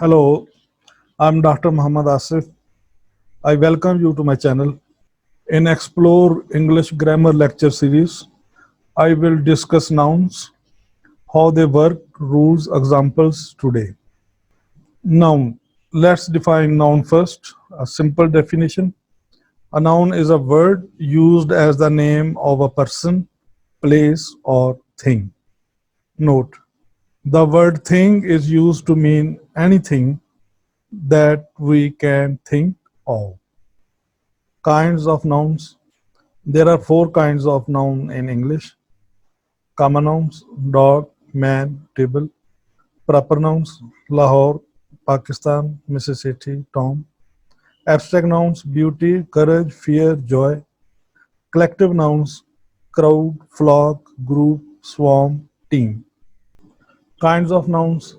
Hello, I'm Dr. Muhammad Asif. I welcome you to my channel. In Explore English Grammar lecture series, I will discuss nouns, how they work, rules, examples today. Noun. Let's define noun first. A simple definition. A noun is a word used as the name of a person, place, or thing. Note: the word thing is used to mean anything that we can think of. Kinds of nouns. There are four kinds of noun in English: common nouns, dog, man, table; proper nouns, Lahore, Pakistan, Mississippi, Tom; abstract nouns, beauty, courage, fear, joy; collective nouns, crowd, flock, group, swarm, team. Kinds of nouns.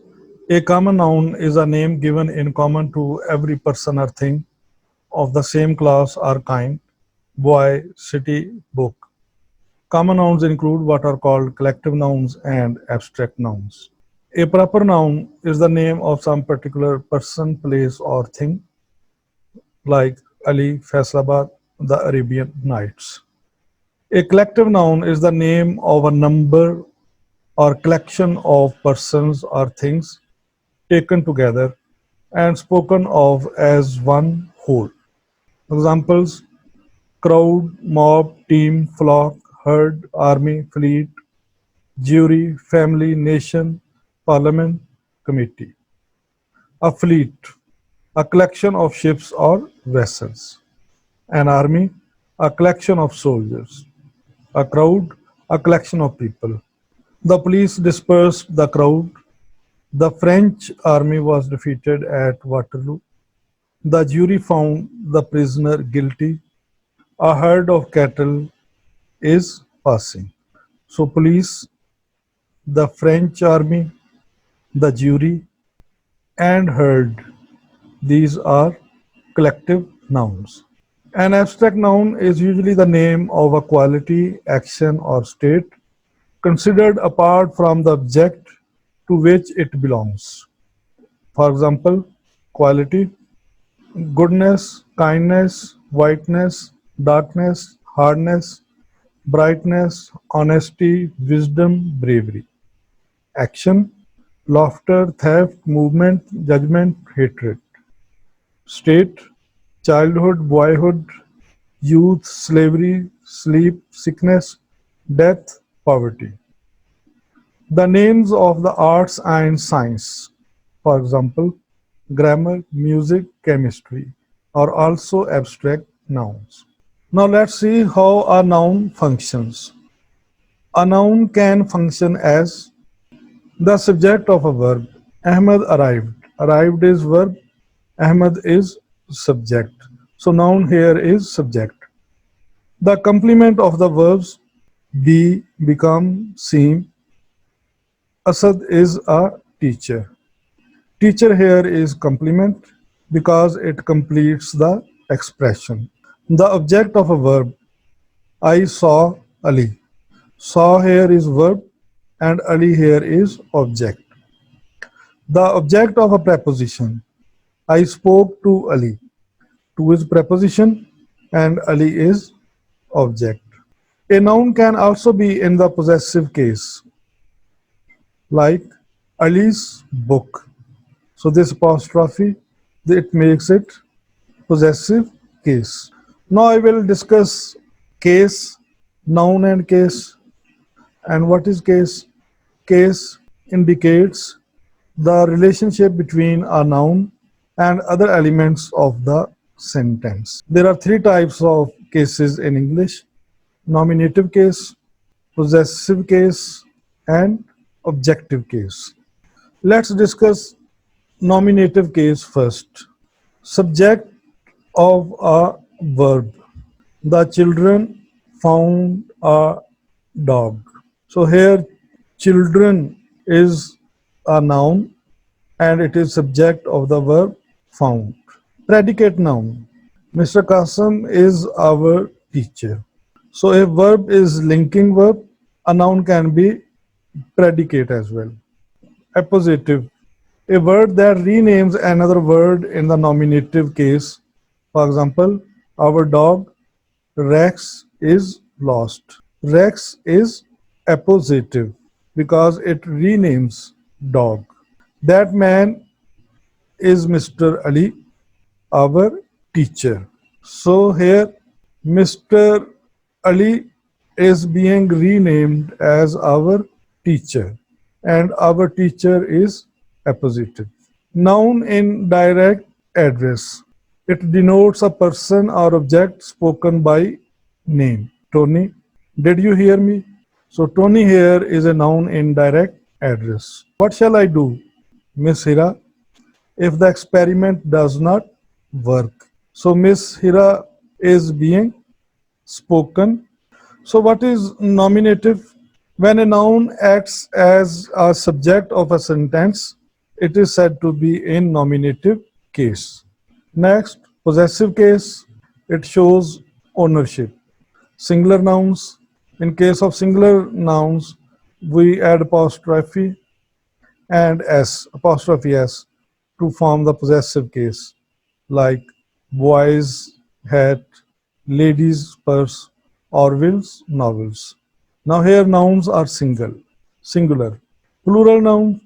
A common noun is a name given in common to every person or thing of the same class or kind: boy, city, book. Common nouns include what are called collective nouns and abstract nouns. A proper noun is the name of some particular person, place, or thing, like Ali, Faisalabad, the Arabian Nights. A collective noun is the name of a number or collection of persons or things taken together and spoken of as one whole. Examples: crowd, mob, team, flock, herd, army, fleet, jury, family, nation, parliament, committee. A fleet, a collection of ships or vessels. An army, a collection of soldiers. A crowd, a collection of people. The police dispersed the crowd. The French army was defeated at Waterloo. The jury found the prisoner guilty. A herd of cattle is passing. So, police, the French army, the jury, and herd, these are collective nouns. An abstract noun is usually the name of a quality, action, or state considered apart from the object to which it belongs. For example, quality: goodness, kindness, whiteness, darkness, hardness, brightness, honesty, wisdom, bravery. Action: laughter, theft, movement, judgment, hatred. State: childhood, boyhood, youth, slavery, sleep, sickness, death, poverty. The names of the arts and science, for example, grammar, music, chemistry, are also abstract nouns. Now let's see how a noun functions. A noun can function as the subject of a verb. Ahmed arrived. Arrived is verb. Ahmed is subject. So noun here is subject. The complement of the verbs be, become, seem. Asad is a teacher. Teacher here is complement because it completes the expression. The object of a verb: I saw Ali. Saw here is verb and Ali here is object. The object of a preposition: I spoke to Ali. To is preposition and Ali is object. A noun can also be in the possessive case, like Ali's book. So this apostrophe, it makes it possessive case. Now I will discuss case, noun and case. And what is case? Case indicates the relationship between a noun and other elements of the sentence. There are three types of cases in English: nominative case, possessive case, and objective case. Let's discuss nominative case first. Subject of a verb: the children found a dog. So here children is a noun and it is subject of the verb found. Predicate noun: Mr. Qasim is our teacher. So if verb is linking verb, a noun can be predicate as well. Appositive: A word that renames another word in the nominative case. For example, our dog Rex is lost. Rex is appositive because it renames dog. That man is Mr. Ali, our teacher. So here, Mr. Ali is being renamed as our teacher, and our teacher is appositive. Noun in direct address. It denotes a person or object spoken by name. Tony, did you hear me? So Tony here is a noun in direct address. What shall I do, Miss Hira, if the experiment does not work? So Miss Hira is being spoken. So what is nominative? When a noun acts as a subject of a sentence, it is said to be in nominative case. Next, possessive case, it shows ownership. Singular nouns, in case of singular nouns, we add apostrophe and s, apostrophe s, to form the possessive case, like boy's hat, lady's purse, Orwell's novels. Now here nouns are singular. Plural noun,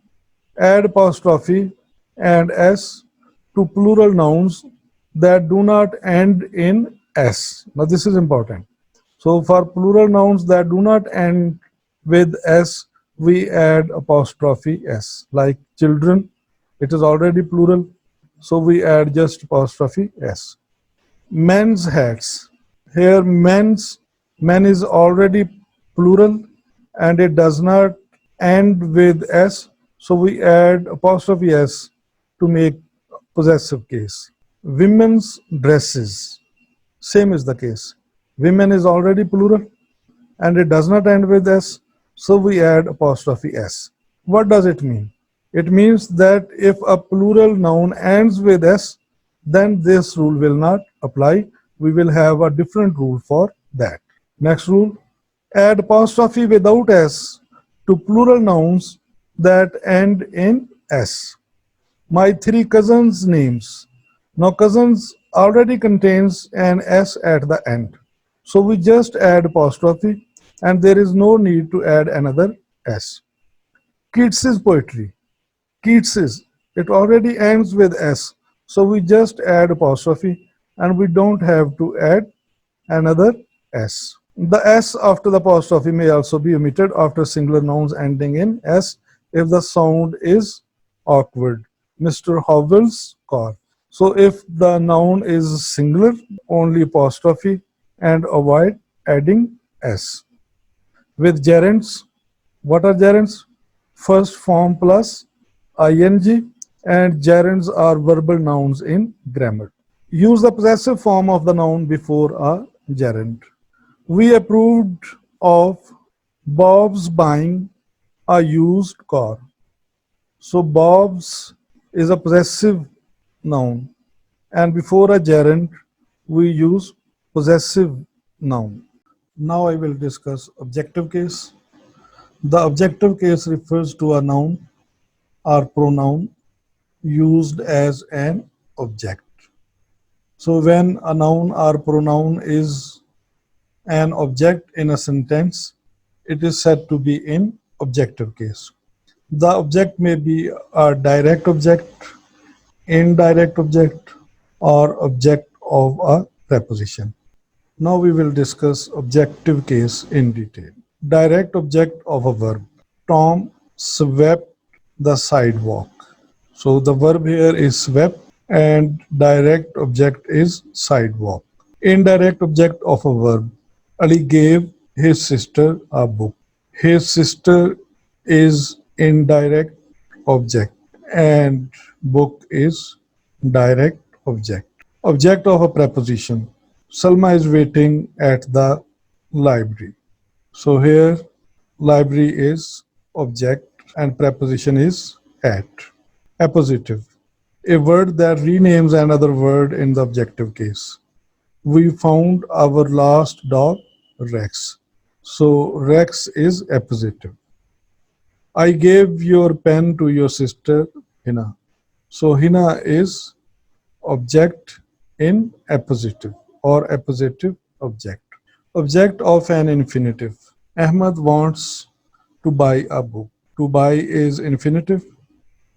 add apostrophe and s to plural nouns that do not end in s. Now this is important. So for plural nouns that do not end with s, we add apostrophe s. Like children, it is already plural, so we add just apostrophe s. Men's hats. Here men is already plural and it does not end with s, so we add apostrophe s to make possessive case. Women's dresses. Same is the case. Women is already plural and it does not end with s, so we add apostrophe s. What does it mean? It means that if a plural noun ends with s, then this rule will not apply. We will have a different rule for that. Next rule, add apostrophe without s to plural nouns that end in s. My three cousins' names. Now cousins already contains an s at the end. So we just add apostrophe and there is no need to add another s. Keats's poetry. Keats's, it already ends with s. So we just add apostrophe and we don't have to add another s. The s after the apostrophe may also be omitted after singular nouns ending in s if the sound is awkward. Mr. Howell's car. So if the noun is singular, only apostrophe and avoid adding s. With gerunds, what are gerunds? First form plus ing, and gerunds are verbal nouns in grammar. Use the possessive form of the noun before a gerund. We approved of Bob's buying a used car. So Bob's is a possessive noun, and before a gerund we use possessive noun. Now I will discuss objective case. The objective case refers to a noun or pronoun used as an object. So when a noun or pronoun is an object in a sentence, it is said to be in objective case. The object may be a direct object, indirect object, or object of a preposition. Now we will discuss objective case in detail. Direct object of a verb. Tom swept the sidewalk. So the verb here is swept and direct object is sidewalk. Indirect object of a verb. Ali gave his sister a book. His sister is indirect object and book is direct object. Object of a preposition. Salma is waiting at the library. So here library is object and preposition is at. Appositive. A word that renames another word in the objective case. We found our last dog, Rex. So Rex is appositive. I gave your pen to your sister hina. So hina is object in appositive or appositive object. Object of an infinitive. Ahmad wants to buy a book. To buy is infinitive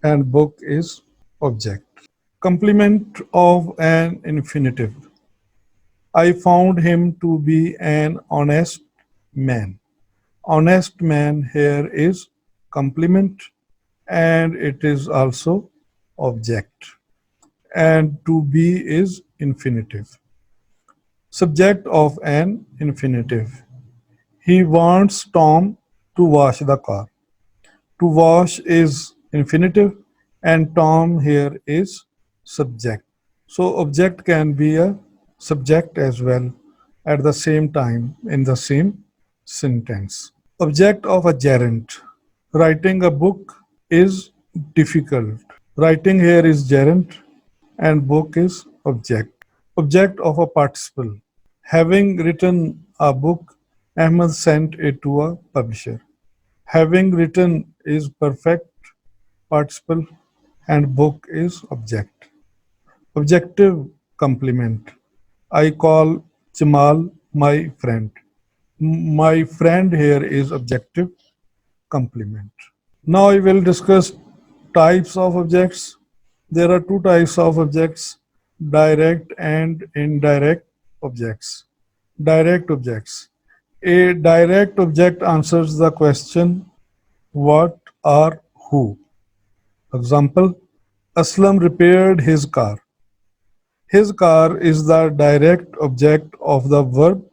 and book is object. Complement of an infinitive. I found him to be an honest man. Honest man here is complement and it is also object. And to be is infinitive. Subject of an infinitive. He wants Tom to wash the car. To wash is infinitive and Tom here is subject. So object can be a subject as well at the same time in the same sentence. Object of a gerund. Writing a book is difficult. Writing here is gerund and book is object. Object of a participle. Having written a book, Ahmed sent it to a publisher. Having written is perfect participle and book is object. Objective complement. I call Jamal my friend. My friend here is objective complement. Now I will discuss types of objects. There are two types of objects, direct and indirect objects. Direct objects. A direct object answers the question what or who. Example, Aslam repaired his car. His car is the direct object of the verb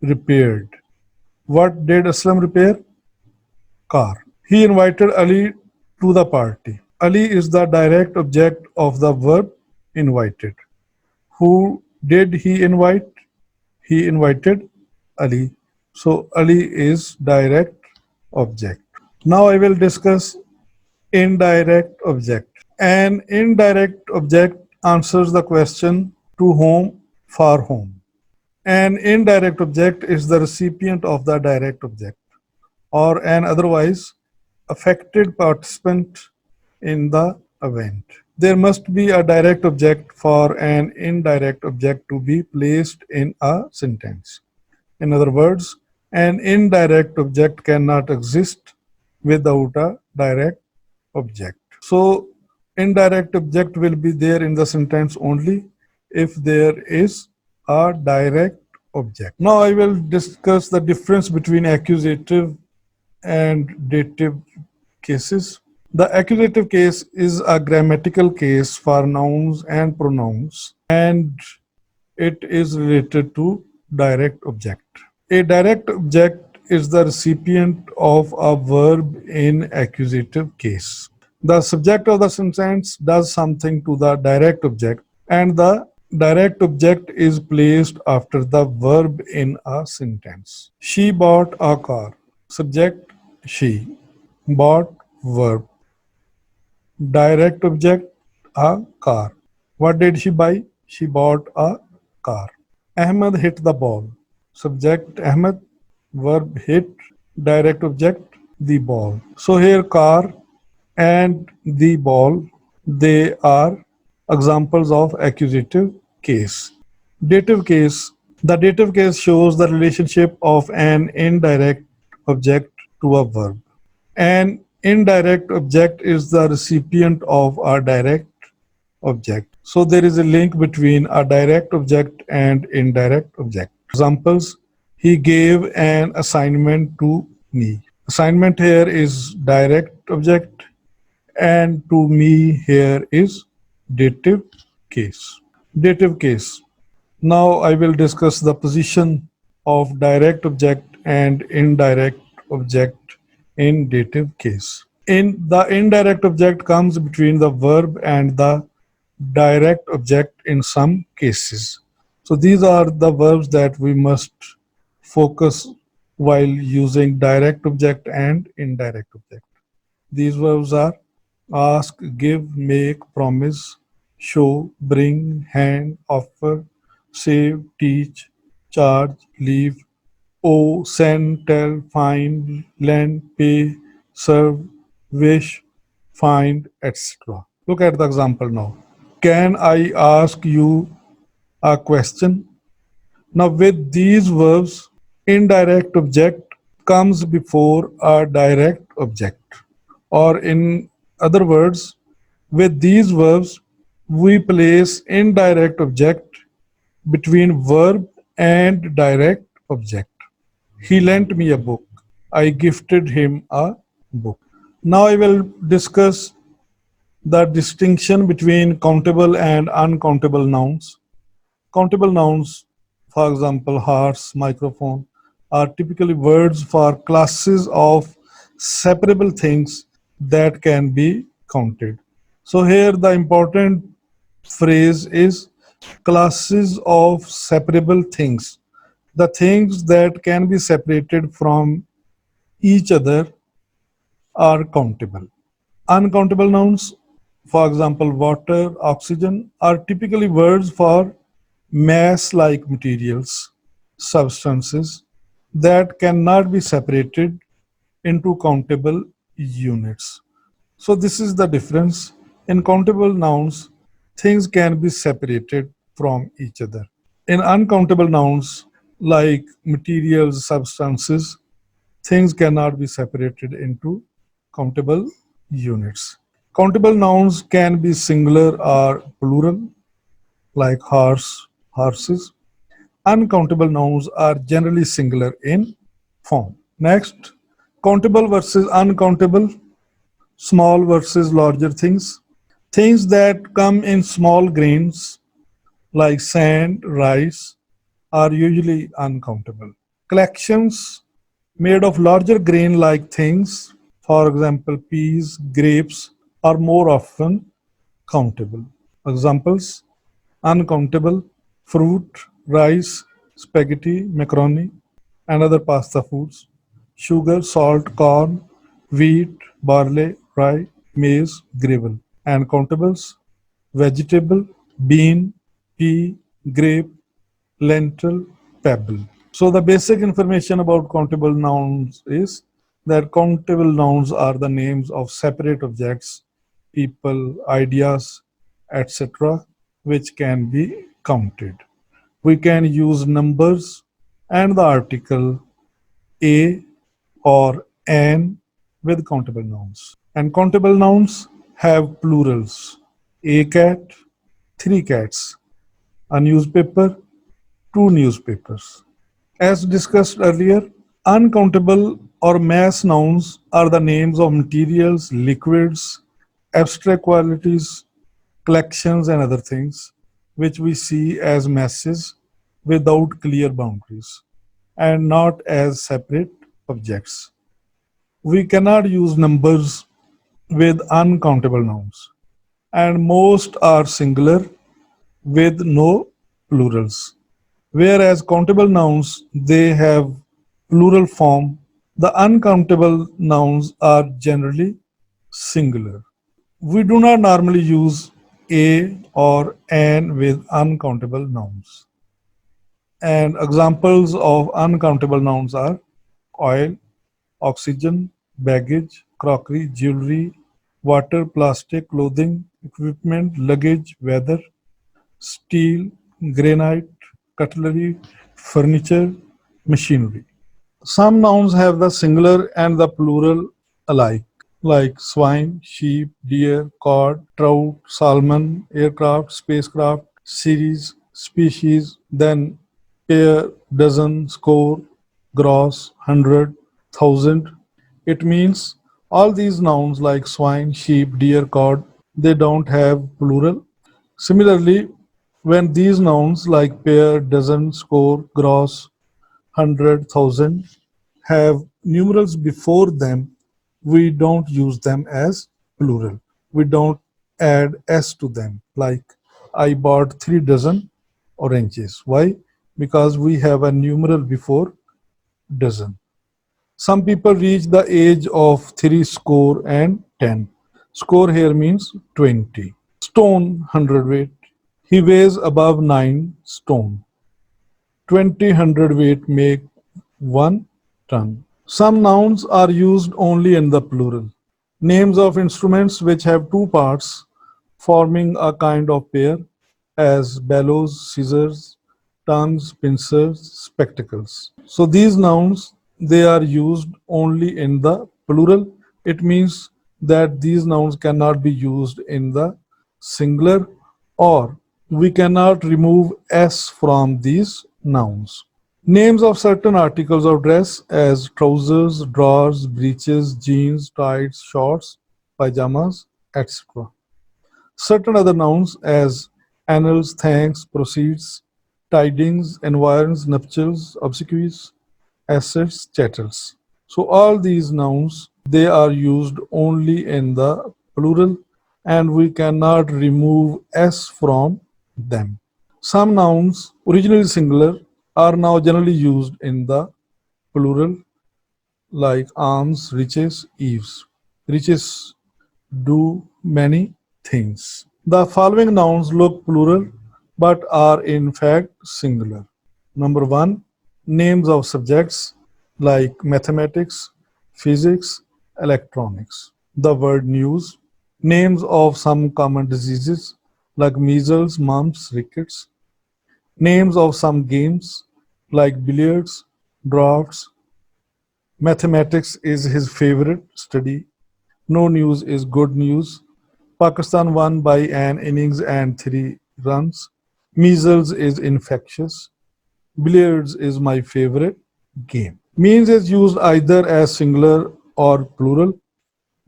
repaired. What did Aslam repair? Car. He invited Ali to the party. Ali is the direct object of the verb invited. Who did he invite? He invited Ali. So Ali is direct object. Now I will discuss indirect object. An indirect object answers the question to whom, for whom. An indirect object is the recipient of the direct object or an otherwise affected participant in the event. There must be a direct object for an indirect object to be placed in a sentence. In other words, an indirect object cannot exist without a direct object. So, indirect object will be there in the sentence only if there is a direct object. Now, I will discuss the difference between accusative and dative cases. The accusative case is a grammatical case for nouns and pronouns, and it is related to direct object. A direct object is the recipient of a verb in accusative case. The subject of the sentence does something to the direct object, and the direct object is placed after the verb in a sentence. She bought a car. Subject she. Bought verb. Direct object a car. What did she buy? She bought a car. Ahmed hit the ball. Subject Ahmed. Verb hit. Direct object the ball. So here car and the ball, they are examples of accusative case. Dative case. The dative case shows the relationship of an indirect object to a verb. An indirect object is the recipient of a direct object. So there is a link between a direct object and indirect object. Examples, he gave an assignment to me. Assignment here is direct object and to me here is dative case. Dative case. Now I will discuss the position of direct object and indirect object in dative case. In the indirect object comes between the verb and the direct object in some cases. So these are the verbs that we must focus while using direct object and indirect object. These verbs are ask, give, make, promise, show, bring, hand, offer, save, teach, charge, leave, owe, send, tell, find, lend, pay, serve, wish, find, etc. Look at the example now. Can I ask you a question? Now, with these verbs, indirect object comes before a direct object. Or, in other words, with these verbs, we place indirect object between verb and direct object. He lent me a book. I gifted him a book. Now, I will discuss the distinction between countable and uncountable nouns. Countable nouns, for example, horse, microphone, are typically words for classes of separable things that can be counted. So here the important phrase is classes of separable things. The things that can be separated from each other are countable. Uncountable nouns, for example, water, oxygen, are typically words for mass like materials, substances that cannot be separated into countable units. So, this is the difference. In countable nouns, things can be separated from each other. In uncountable nouns, like materials, substances, things cannot be separated into countable units. Countable nouns can be singular or plural, like horse, horses. Uncountable nouns are generally singular in form. Next, countable versus uncountable, small versus larger things. Things that come in small grains, like sand, rice, are usually uncountable. Collections made of larger grain like things, for example, peas, grapes, are more often countable. Examples: uncountable, fruit, rice, spaghetti, macaroni, and other pasta foods, sugar, salt, corn, wheat, barley, rye, maize, gravel. And countables: vegetable, bean, pea, grape, lentil, pebble. So the basic information about countable nouns is that countable nouns are the names of separate objects, people, ideas, etc., which can be counted. We can use numbers and the article a or an with countable nouns. And countable nouns have plurals: a cat, three cats, a newspaper, two newspapers. As discussed earlier, uncountable or mass nouns are the names of materials, liquids, abstract qualities, collections, and other things which we see as masses without clear boundaries and not as separate objects. We cannot use numbers with uncountable nouns, and most are singular with no plurals. Whereas countable nouns, they have plural form. The uncountable nouns are generally singular. We do not normally use a or an with uncountable nouns. And examples of uncountable nouns are oil, oxygen, baggage, crockery, jewelry, water, plastic, clothing, equipment, luggage, weather, steel, granite, cutlery, furniture, machinery. Some nouns have the singular and the plural alike, like swine, sheep, deer, cod, trout, salmon, aircraft, spacecraft, series, species, then pair, dozen, score, gross, hundred, thousand. It means all these nouns like swine, sheep, deer, cod, they don't have plural. Similarly, when these nouns like pair, dozen, score, gross, hundred, thousand have numerals before them, we don't use them as plural. We don't add s to them. Like I bought 3 dozen oranges. Why? Because we have a numeral before dozen. Some people reach the age of three score and 10. Score here means 20. Stone, hundredweight. He weighs above 9 stone. 20 hundredweight make 1 ton. Some nouns are used only in the plural. Names of instruments which have two parts, forming a kind of pair as bellows, scissors, tongues, pincers, spectacles. So these nouns, they are used only in the plural. It means that these nouns cannot be used in the singular, or we cannot remove s from these nouns. Names of certain articles of dress as trousers, drawers, breeches, jeans, tights, shorts, pajamas, etc. Certain other nouns as annals, thanks, proceeds, tidings, environs, nuptials, obsequies, assets, chattels. So all these nouns, they are used only in the plural, and we cannot remove s from them. Some nouns, originally singular, are now generally used in the plural, like alms, riches, eaves. Riches do many things. The following nouns look plural but are in fact singular. Number one, names of subjects like mathematics, physics, electronics. The word news, names of some common diseases like measles, mumps, rickets, names of some games like billiards, drafts. Mathematics is his favorite study. No news is good news. Pakistan won by an innings and 3 runs. Measles is infectious. Billiards is my favorite game. Means is used either as singular or plural,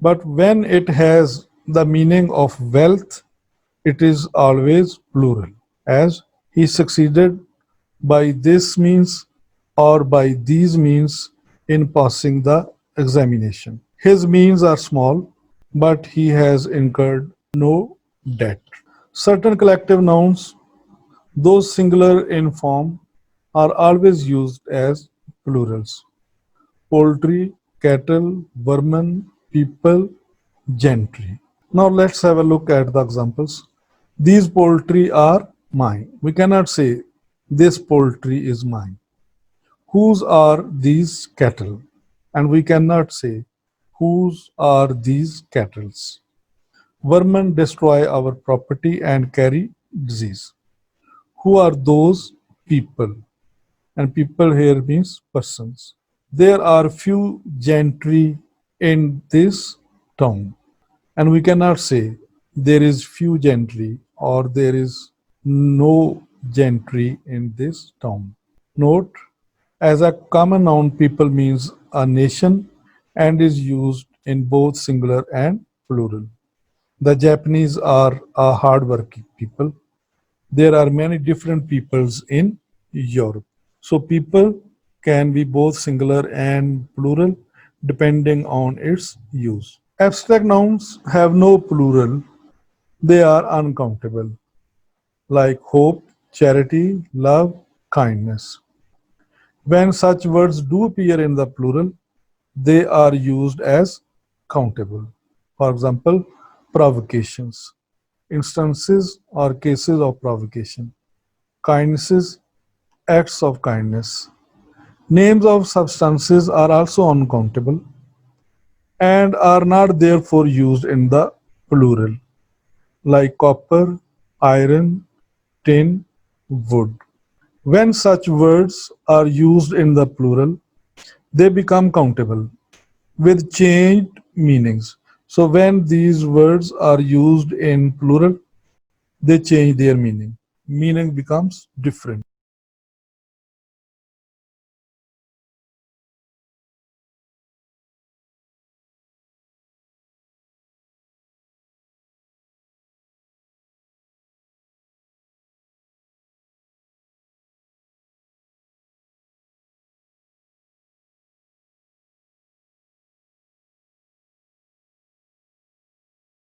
but when it has the meaning of wealth, it is always plural. As he succeeded by this means or by these means in passing the examination. His means are small, but he has incurred no debt. Certain collective nouns, those singular in form, are always used as plurals. Poultry, cattle, vermin, people, gentry. Now let's have a look at the examples. These poultry are mine. We cannot say this poultry is mine. Whose are these cattle? And we cannot say whose are these cattle. Vermin destroy our property and carry disease. Who are those people? And people here means persons. There are few gentry in this town, and we cannot say there is few gentry or there is no gentry in this town. Note, as a common noun, people means a nation and is used in both singular and plural. The Japanese are a hardworking people. There are many different peoples in Europe. So people can be both singular and plural depending on its use. Abstract nouns have no plural, they are uncountable, like hope, charity, love, kindness. When such words do appear in the plural, they are used as countable. For example, provocations, instances or cases of provocation, kindnesses, acts of kindness. Names of substances are also uncountable and are not therefore used in the plural, like copper, iron, tin, wood. When such words are used in the plural, they become countable with changed meanings. So when these words are used in plural, they change their meaning. Meaning becomes different.